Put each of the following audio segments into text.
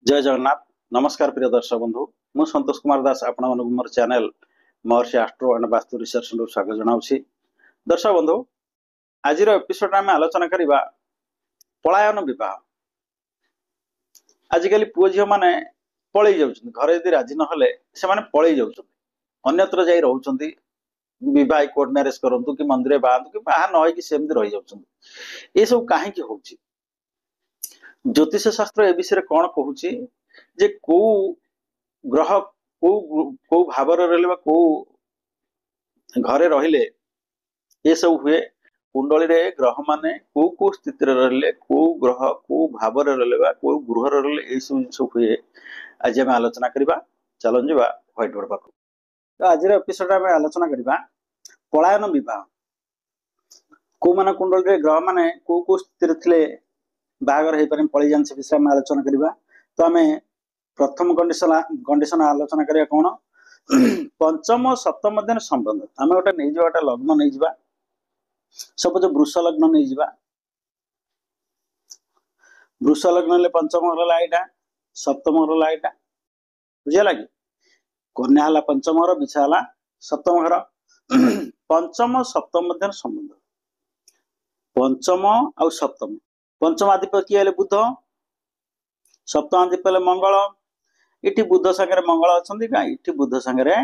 जय जगन्नाथ। नमस्कार प्रिय दर्शक बंधु, मु संतोष कुमार दास आपण मोर channel Maharshi astro and vastu research centre स्वागत जनाउछि। दर्शक बंधु, आज एपिसोड में आलोचना करिबा पलायन विवाह। आजिकल पुओ झियो माने पळै जाउछन, घरे यदि राजी न हले से माने पळै जाउछन, अन्यत्र जाई रहउछन्ती। विवाह कोर्ट मैरिज करंतु कि मंदिर बांधु कि बाहा न होई कि सेमति रहि जाउछन। ए सब काहे कि होउछि? ज्योतिष शास्त्र ए विषय कौन कहूँ जे को ग्रह को भाव रहा को घरे रहिले ये सब हुए। कुंडली रे ग्रह माने को स्थिति रहिले को ग्रह को भाव रहा को गृह रहिले ये सब जिन हुए। आज आम आलोचना करवा, चलन जा व्हाइट बोर्ड पाख। तो आज एपिसोड में आलोचना करवा पलायन विवाह। को मान कुंडली रे ग्रह माने को स्थिति थे बाहागर हो पारे पलि जान से विषय में आलोचना करवा। तो आम प्रथम कंडीशन आलोचना करिया कौन पंचम सप्तम दिन संबंध। आम गोटे नहीं गोटे लग्न नहीं जा, सपोज वृष लग्न नहीं जा। वृष लग्न पंचम घर ला यहाँ, सप्तम घर ला यहाँ, बुझेगा कि कन्या है पंचम घर, बिछा है सप्तम घर। पंचम सप्तम दिन संबंध, पंचम आउ सप्तम। पंचम आधिपत्य किए हेले बुध, सप्तम आधिपत्य मंगल। इटी बुध संगे मंगल अछंती का, इटी बुध संगे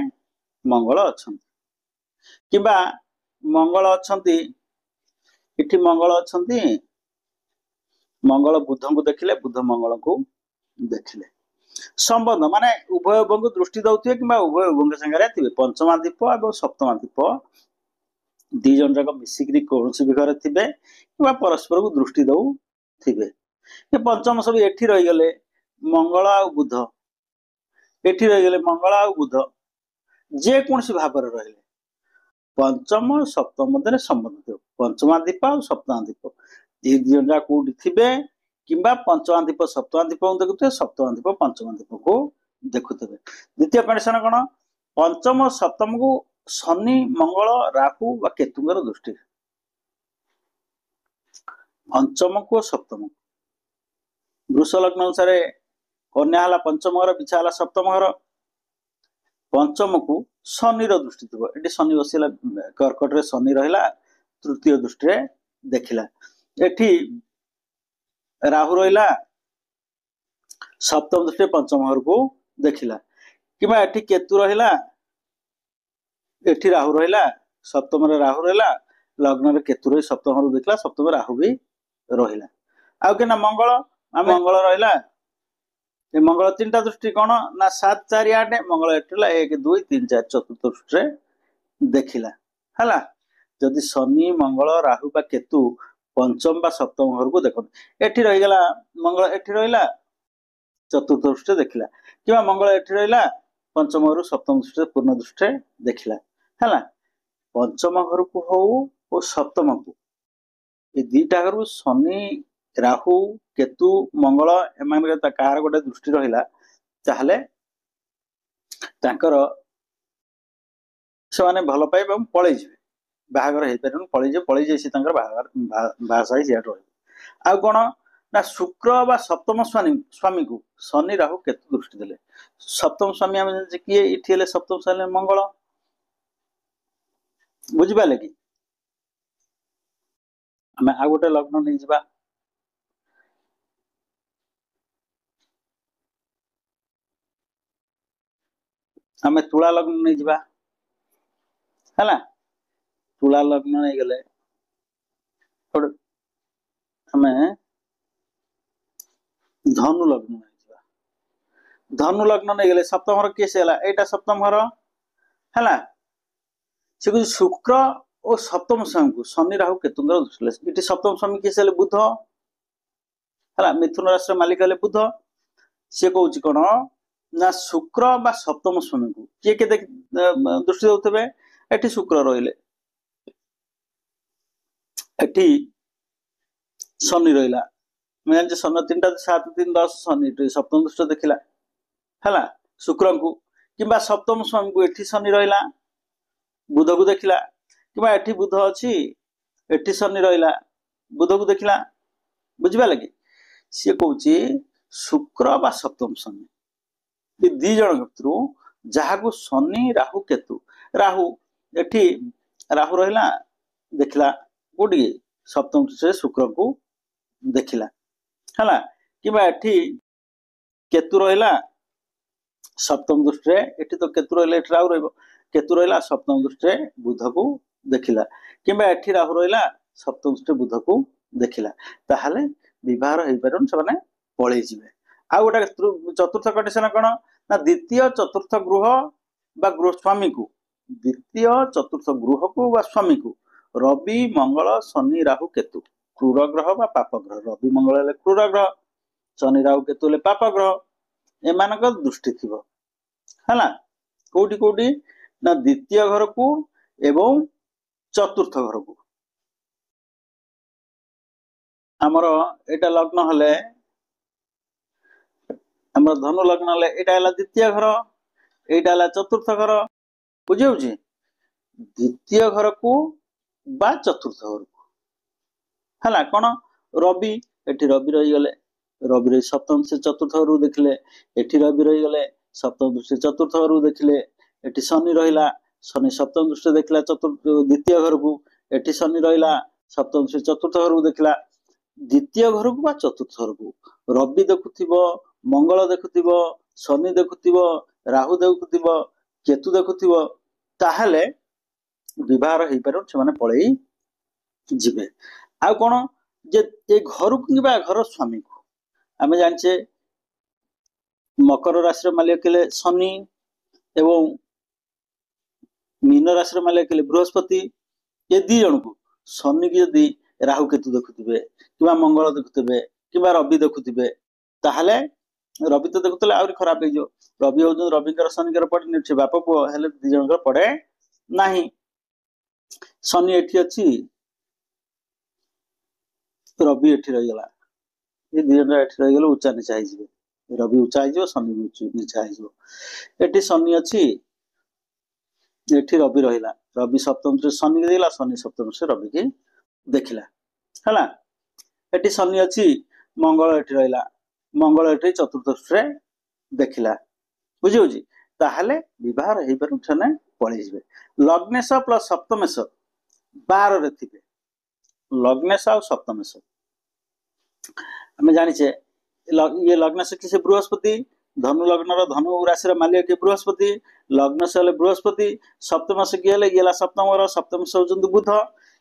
मंगल अछंती किबा मंगल अछंती, इटी मंगल अछंती। मंगल बुध को देखिले, बुध मंगल को देखिले, संबंध माने उभय उभय दृष्टि दउथिबे किबा उभय उभय संगे थिबे। पंचमाधिप और सप्तमाधिप दी जन जाक मिसिकरी कौनसी भी घर थिबे किबा परस्पर को दृष्टि दउ थिबे। ये पंचम सब एठी रही गले मंगल आ बुध, एठी रही गले मंगल आ बुध, जे कोनसी भाव रे रहले पंचम सप्तम मध्य संबंध। पंचमाधिप और सप्तमाधिप ये दी जन जाक कोठी थिबे किबा पंचमाधिप सप्तमाधिप को देखुथे, सप्तमाधिप पंचमाधिप को देखुथे। द्वितीय कंडीशन कोन पंचम सप्तम को शनि मंगल राहु व केतुंगर दृष्टि। पंचम को सप्तम वृष लग्न अनुसार कन्या है पंचम घर, बिछा है सप्तम घर। पंचम को शनि दृष्टि थी, ये शनि बसला कर्कट रे शनि रहा तृतीय दृष्टि रे देखला। एठी राहु रहा सप्तम दृष्टि पंचम घर को देखला, कि एठी केतु रहा, एठी राहु रहा सप्तम रे राहु रहा, लग्न रे केतु रही सप्तम घर देखला, सप्तम राहु भी रहा। आउ के ना मंगल, मंगल रहा ये मंगल तीन दृष्टि कौन ना 7 4 8 मंगल एटला 1 2 3 4 चतुर्थ दृष्टि रे देखिला हला। जदि शनि मंगल राहु बा केतु पंचम बा सप्तम घर को देखो, एठी रही गला मंगल, एठी रहिला चतुर्थ दृष्टि देखिला, किबा मंगल एठी रहिला पंचम घर सप्तम दृष्टि पूर्ण दृष्टि देखिला हला। पंचम घर को हो और सप्तम को ये दीटा घर शनि राहु केतु मंगल एमान कहार गोटे दृष्टि रहिला ताहले तांकर से माने भल पाइबे पळै जिवे, बाहागर हे परन पळै जे से तांकर बाहागर भाषाई सियाट रहि। आ कोन ना शुक्र बा सप्तम स्वामी को शनि राहु केतु दृष्टि देले। सप्तम स्वामी हम जे किए इठी हेले सप्तम स्वामी मंगल, बुझि पाले कि हमें आ गोटे लग्न नहीं जिबा। आम तुला लग्न नहीं जिबा है, तुला लग्न नहीं गले हमें धनु लग्न नहीं जिबा। धनु लग्न नहीं गले सप्तम घर केस है, एटा सप्तम घर है से कुछ शुक्र और सप्तम स्वामी को शनि राहु केतुंगर दृष्टि। ये सप्तम स्वामी केस है बुध है, मिथुन राशि मालिक है बुध। सी कौच कौन ना शुक्र बा सप्तम स्वामी को किए के दृष्टि दौथे, एठी शुक्र रहिले, एठी शनि रहिला। मैं जान शनि 3 7 3 10 शनि सप्तम दृष्टि देखिला है शुक्र को, किंबा सप्तम स्वामी को एठी शनि रहिला बुध को देखिला, किंबा एठी बुध अच्छी एठी शनि रहिला बुध को देखिला। बुझिबा लगी सी कहूँ शुक्र बा सप्तम शनि ये दी जन भितर जहाँ शनि राहु केतु राहु एठी राहु रहा देखला कोटी सप्तम दृष्टि शुक्र को देखला है कि केतु रहा सप्तम दृष्टि एठी तो केतु रहा राहु केतु रहा सप्तम दृष्टि बुध को देखला कि राहु रहा सप्तम दृष्टि बुध को देखला ताहले विवाह हो पार से पलि जाए। आ गोटे चतुर्थ कंडीशन कौन ना द्वितीय चतुर्थ गृह बा गृह स्वामी को द्वितीय चतुर्थ गृह को बा स्वामी को रवि मंगल शनि राहु केतु क्रूर ग्रह बा पाप ग्रह रवि मंगल क्रूर ग्रह शनि राहु केतु पाप ग्रह एमान दृष्टि थी है कोटी कोटी ना द्वितीय घर को एवं चतुर्थ घर को आमर एटा लग्न हेले आमर धनु लग्न हेले एटा हला द्वितीय घर एटा हला चतुर्थ घर बुझे द्वितीय घर को बा चतुर्थ घर को हला कौन रवि एठी रवि रही गले रवि सप्तम से चतुर्थ घर देखले एठी रवि रही गले सप्तम दृष्टि चतुर्थ घर देखले एठी शनि रहिला शनि सप्तम दृष्टि देखला चतुर्थ द्वितीय घर को एठी शनि रहिला सप्तम दृष्टि चतुर्थ घर को देखला द्वितीय घर को बा चतुर्थ घर को रवि देखुथिबो मंगल देखुथिबो शनि देखुथिबो राहु देखुथिबो केतु देखुथिबो ताहले विवाह हो पार से माने पळेई जिबे। आ कोन जे ए घर को किबा घर स्वामी को आमे जानचे मकर राशि मालिक केले शनि एवं मीन राशि मालिक केले बृहस्पति ये दी जन को शनि की यदि राहु केतु देखुथिबे किबा मंगल देखुथिबे किबा रवि देखुथिबे ताहले रवि तो देखुतले आउरी खराब हो रवि हो रविकर शनिकर पड़े नि बाप पुओ हेले दी जनकर पड़े नाही शनि एठी अछि रवि एठी रही गला ये दी जन एठी रही गला ऊंचा नीचा हो जिवे रवि ऊंचा हो शनि भी नीचा हो एठी शनि अछि एठी रवि रहिला रवि सप्तम से शनि देला शनि सप्तम से रवि की देखला है एटी शनि अच्छी मंगल एटी रहा मंगल एटी चतुर्थ से देखला बुझे ताहले विवाह हो पारे पलि जाए। लग्नेश प्लस सप्तमेश 12 रे थे लग्नेश आ सप्तमेश आम जाचे ये लग्नेश किसी बृहस्पति धनु लग्न धनु राशि मालिक के बृहस्पति लग्नेश हेले बृहस्पति सप्तमेश किए ये सप्तम घर सप्तमेश होती बुध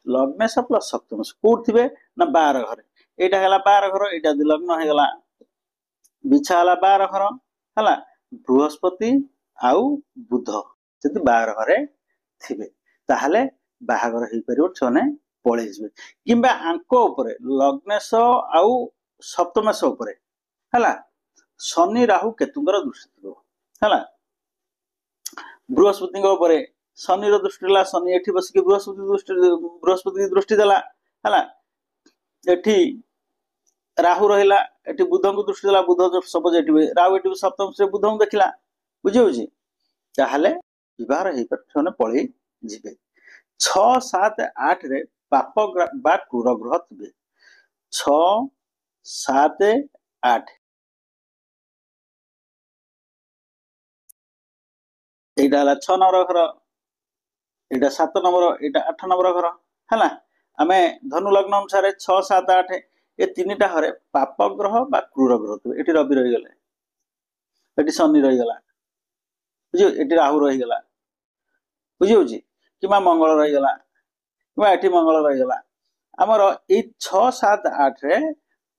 लग्नेश प्लस सप्तमेश कौट थे ना 12 घर यहाँ है 12 घर यहाँ लग्न होगा बिछा है 12 घर है बृहस्पति आउ बुध जब 12 घरे थे ताहले बाहागर हो पार से पलि जाए कि लग्नेश आउ सप्तमेश है शनि राहु केतुंकर दृष्टि थी है बृहस्पति शनि दृष्टि ला शनि एठी बसिक बृहस्पति दृष्टि देला है एठी राहु रहिला एठी बुध को दृष्टि देला बुध सपोज एठी राहु एठी सप्तम से बुध को देखला बुझे ताहले विवाह हो पारे पलि जिबे। 6 7 8 रे पाप बा क्रूर ग्रह थे 6 7 8 यहाँ 6 नंबर घर यहाँ 7 नंबर यहाँ 8 नंबर घर है आम धनु लग्न अनुसार 6 7 8 ये 3टा घरे पाप ग्रह बा क्रूर ग्रह थे ये रवि रहीगले ये शनि रहीगला बुझे ये राहु रहीगला बुझे कि मंगल रहीगला कि मंगल रहीगला आमर ये 6 7 8 रे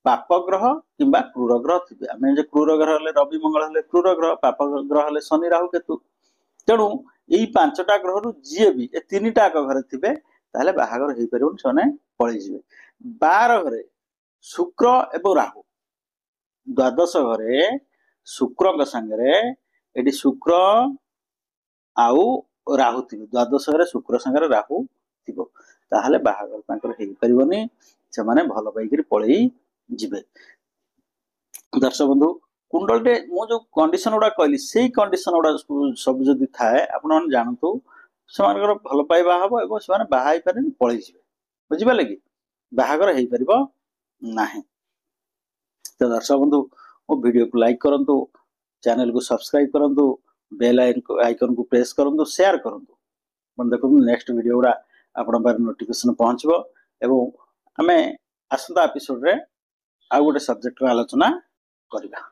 पाप ग्रह कि क्रूर ग्रह थे आम क्रूर ग्रह हेले रवि मंगल हेले क्रूर ग्रह पाप ग्रह हेले शनि राहु केतु तेणु यही 5टा ग्रह जी भी ये 3टा घर थे ताहले बाहागर हो पार से पलि जाए। 12 घरे शुक्र एवं राहु द्वादश घरे शुक्र सांगे ये शुक्र आउ राहु थी द्वादश घरे शुक्र सांगे राहु थी ताहले बाहागर हो पारनी से भल पाइक पलि जिबे। दर्शक बंधु कुंडल मु जो कंडीशन गुड़ा कहली से कंडीशन गुड़ा सब जदि थाए आपण जानतु से भल पाइबा हम और से बाहा पारे पलि जाए बुझे कि बाहागर हो पार ना। तो दर्शक बंधु मो वीडियो को लाइक करंतु चैनल को सब्सक्राइब करंतु बेल आइकन को प्रेस करंतु शेयर करंतु मन देखो नेक्स्ट वीडियो गुड़ा आपण बार नोटिफिकेशन पहुंचबो एवं आमे आसंता एपिसोड रे आ गोटे सब्जेक्ट रे आलोचना करिबा।